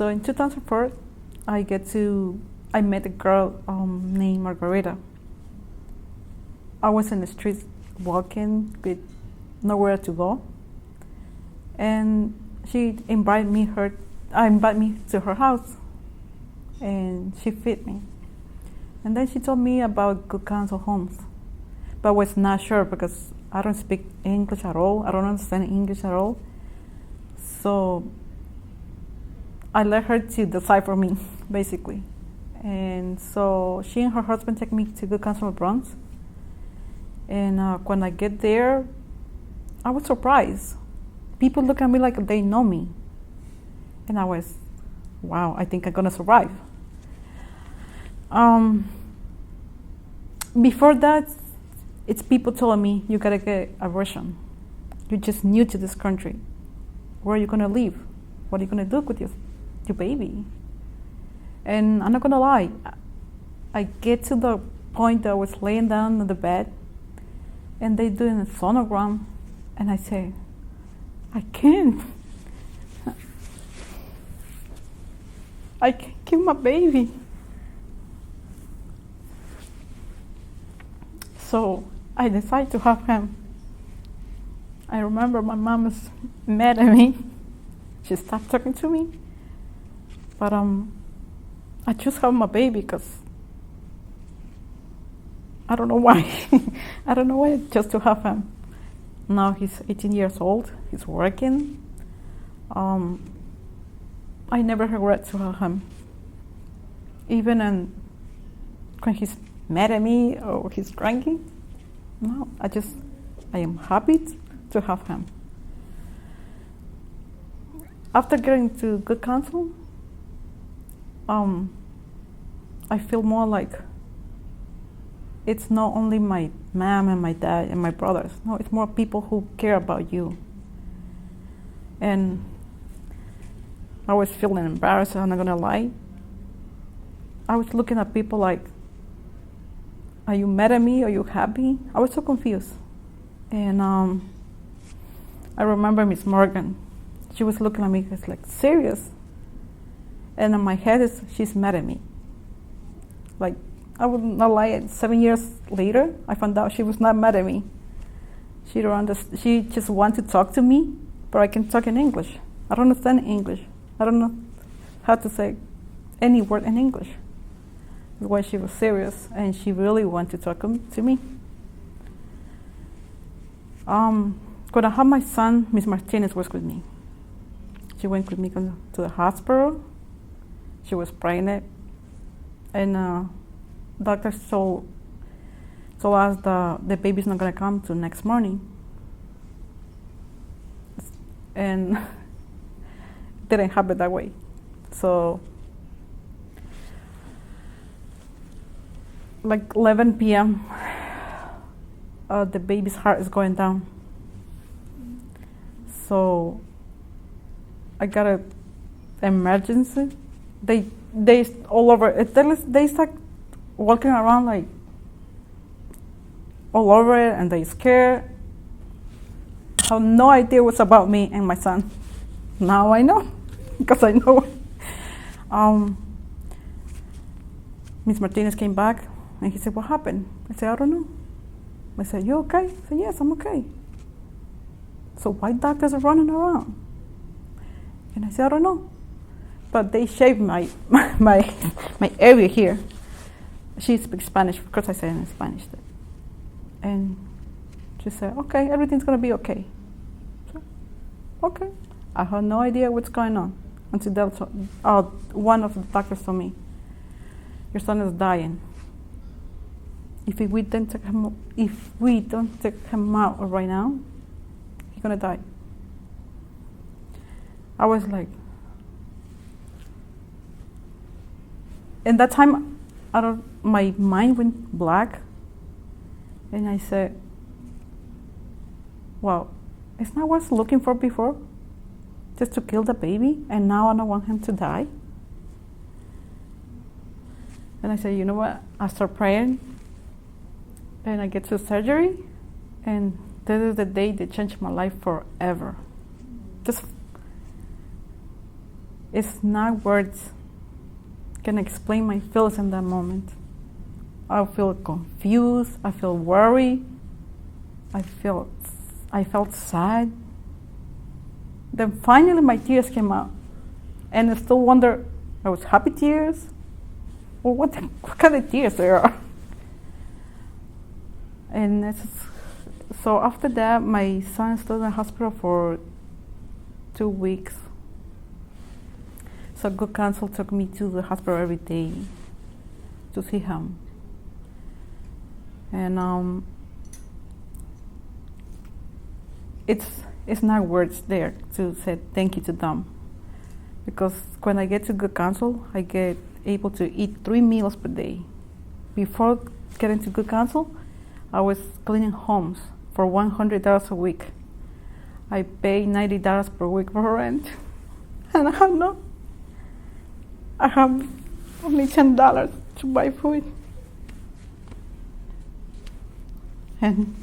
So in 2004, I met a girl named Margarita. I was in the streets walking with nowhere to go, and she invited me to her house, and she fed me. And then she told me about Good Counsel Homes, but I was not sure because I don't speak English at all. I don't understand English at all. So I let her to decide for me, basically. And so she and her husband take me to Good Counsel Bronx. And when I get there, I was surprised. People look at me like they know me. And I was, wow, I think I'm gonna survive. Before that, it's people telling me, you gotta get a version. You're just new to this country. Where are you gonna live? What are you gonna do with your baby? And I'm not gonna lie, I get to the point that I was laying down on the bed and they doing a sonogram, and I say, I can't kill my baby. So I decided to have him. I remember my mom was mad at me. She stopped talking to me. But I just have my baby because I don't know why. I don't know why, just to have him. Now he's 18 years old. He's working. I never regret to have him. Even when he's mad at me or he's drinking. No, I am happy to have him. After getting to Good Counsel, I feel more like it's not only my mom and my dad and my brothers. No, it's more people who care about you. And I was feeling embarrassed, I'm not gonna lie. I was looking at people like, are you mad at me? Are you happy? I was so confused. And I remember Miss Morgan. She was looking at me, it's like, serious? And in my head, she's mad at me. Like, I would not lie, 7 years later, I found out she was not mad at me. She just wanted to talk to me, but I can talk in English. I don't understand English. I don't know how to say any word in English. That's why she was serious, and she really wanted to talk to me. When I had my son, Miss Martinez was with me. She went with me to the hospital. She was pregnant, and doctors told us the baby's not gonna come till next morning. And it didn't happen that way. So like 11 p.m., the baby's heart is going down. So I got an emergency. They all over. They start walking around like all over it, and they scared. I have no idea what's about me and my son. Now I know, because I know. Miss Martinez came back, and he said, "What happened?" I said, "I don't know." I said, "You okay?" I said, "Yes, I'm okay." So why doctors are running around? And I said, "I don't know." But they shaved my area here. She speaks Spanish, of course I said in Spanish. And she said, "Okay, everything's gonna be okay." So, okay. I had no idea what's going on until one of the doctors told me, "Your son is dying. If we don't take him out right now, he's gonna die." I was like, in that time, my mind went black, and I said, "Wow, it's not what I was looking for before, just to kill the baby, and now I don't want him to die." And I said, "You know what?" I start praying, and I get to surgery, and this is the day that changed my life forever. Just It's not words can explain my feelings in that moment. I feel confused. I feel worried. I felt sad. Then finally my tears came out. And I still wonder, I was happy tears? Or what kind of tears there are? And so after that, my son stayed in the hospital for 2 weeks. So Good Counsel took me to the hospital every day to see him. And it's not words there to say thank you to them. Because when I get to Good Counsel, I get able to eat 3 meals per day. Before getting to Good Counsel, I was cleaning homes for $100 a week. I pay $90 per week for rent. And I have only $10 to buy food. And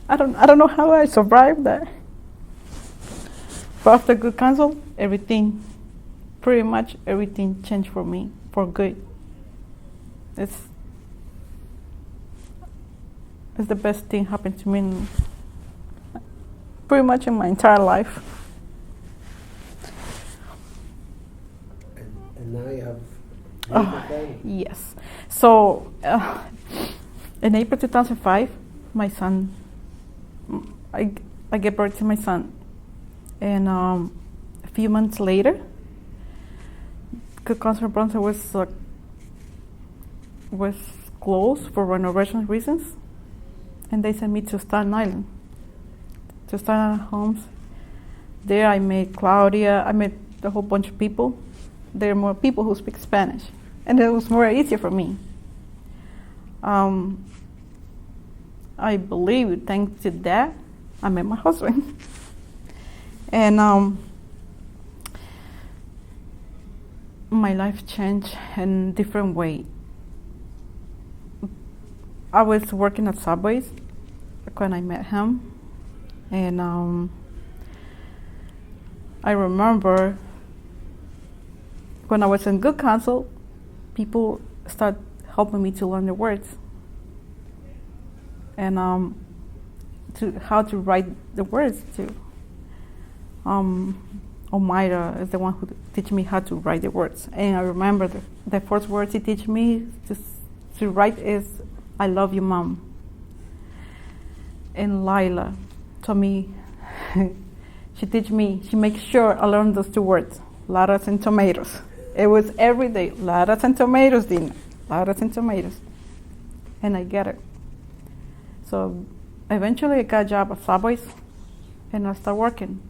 I don't know how I survived that. But after Good Counsel, pretty much everything changed for me for good. It's the best thing happened to me pretty much in my entire life. And now you have beautiful family. Yes. So in April 2005, my son, I gave birth to my son. And a few months later, Good Counsel Bronson was closed for renovation reasons. And they sent me to Staten Island, to Staten Island Homes. There I met Claudia, I met a whole bunch of people. There are more people who speak Spanish. And it was more easier for me. I believe, thanks to that, I met my husband. And my life changed in a different way. I was working at Subway's when I met him. And I remember when I was in Good Counsel, people started helping me to learn the words. And how to write the words too. Omaira is the one who teach me how to write the words. And I remember the first words he teach me to write is, I love you, Mom. And Lila told me, she makes sure I learned those 2 words, lettuce and tomatoes. It was every day, lettuce and tomatoes, Dina, lettuce and tomatoes. And I get it. So eventually I got a job at Subway's and I started working.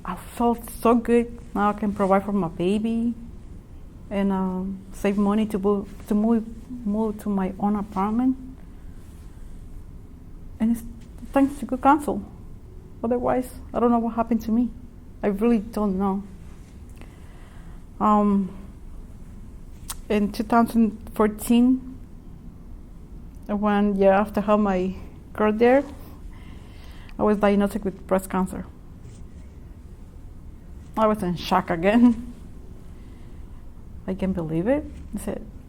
I felt so good. Now I can provide for my baby and save money to move to my own apartment. And it's thanks to Good Counsel. Otherwise, I don't know what happened to me. I really don't know. In 2014, 1 year after I had my girl there, I was diagnosed with breast cancer. I was in shock again. I can't believe it.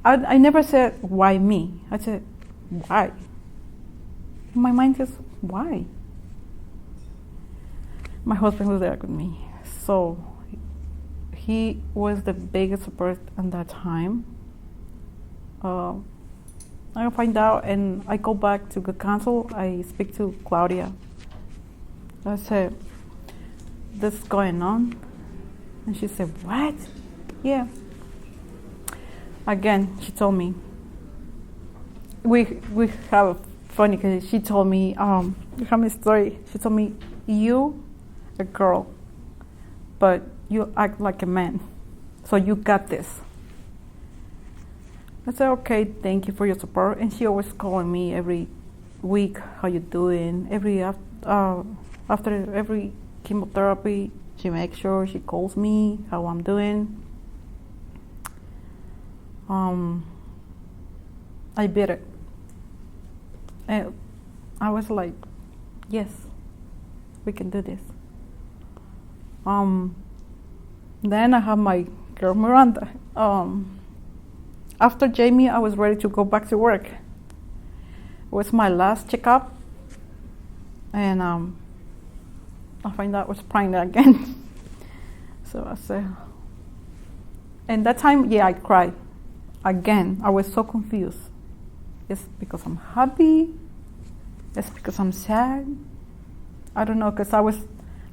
I never said, why me? I said, why? My mind says, why? My husband was there with me. So he was the biggest support at that time. I find out and I go back to Good Counsel. I speak to Claudia. I said, this is going on. And she said, what? Yeah. Again, she told me. We have funny because she told me, you have a story. She told me, you, a girl, but you act like a man. So you got this. I said, okay, thank you for your support. And she always calling me every week, how you doing? After every chemotherapy, she makes sure she calls me, how I'm doing. I beat it. And I was like, yes, we can do this. Then I have my girl Miranda. After Jamie, I was ready to go back to work. It was my last checkup, and I find out I was pregnant again. So I said, and that time, I cried again. I was so confused. It's because I'm happy. It's because I'm sad. I don't know, because I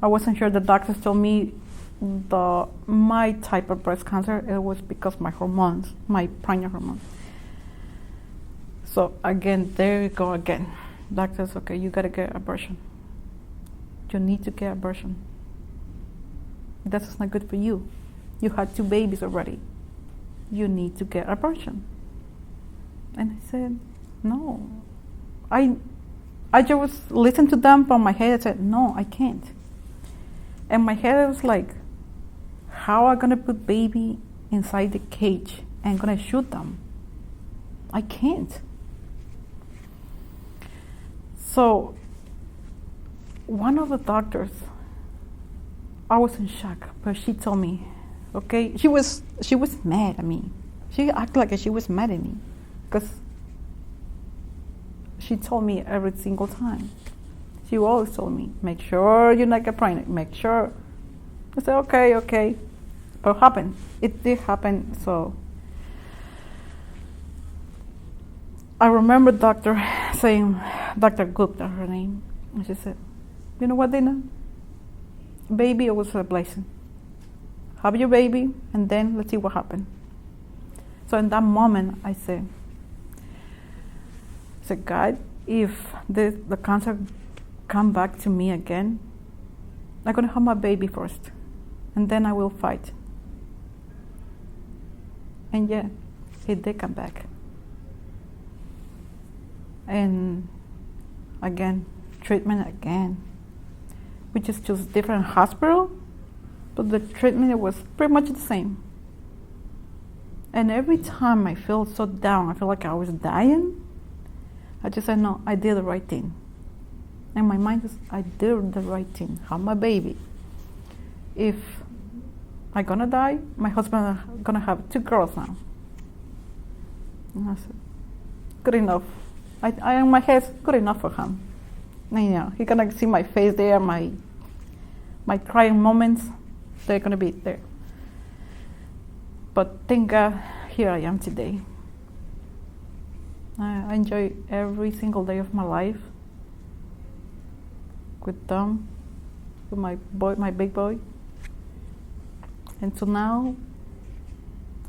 wasn't sure. The doctors told me my type of breast cancer, it was because my hormones, my pregnant hormones. So again, there you go again. Doctors, okay, you gotta get abortion. You need to get abortion. That's not good for you. You had 2 babies already. You need to get abortion. And I said, no. I just listened to them from my head. I said, no, I can't. And my head was like, how am I gonna put baby inside the cage and gonna shoot them? I can't. So one of the doctors, I was in shock, but she told me, okay, she was mad at me. She acted like she was mad at me because she told me every single time. She always told me, make sure you're not get pregnant, make sure. I said, okay. But it happened. It did happen, so. I remember Dr. saying, Dr. Gupta, her name, and she said, you know what, Dina? Baby, it was a blessing. Have your baby, and then let's see what happened. So in that moment, I said, God, if the cancer come back to me again, I'm gonna have my baby first, and then I will fight. And it did come back. And again, treatment again. We just chose different hospital, but the treatment was pretty much the same. And every time I feel so down, I feel like I was dying, I just said, no, I did the right thing. And my mind is, I did the right thing. Have my baby. If I'm gonna die, my husband is gonna have 2 girls now. And I said, good enough. I in my head, good enough for him. And, he's gonna see my face there, my crying moments, they're gonna be there. But thank God, here I am today. I enjoy every single day of my life with them, with my big boy. And so now,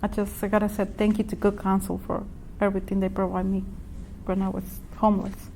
I gotta say thank you to Good Counsel for everything they provide me when I was homeless.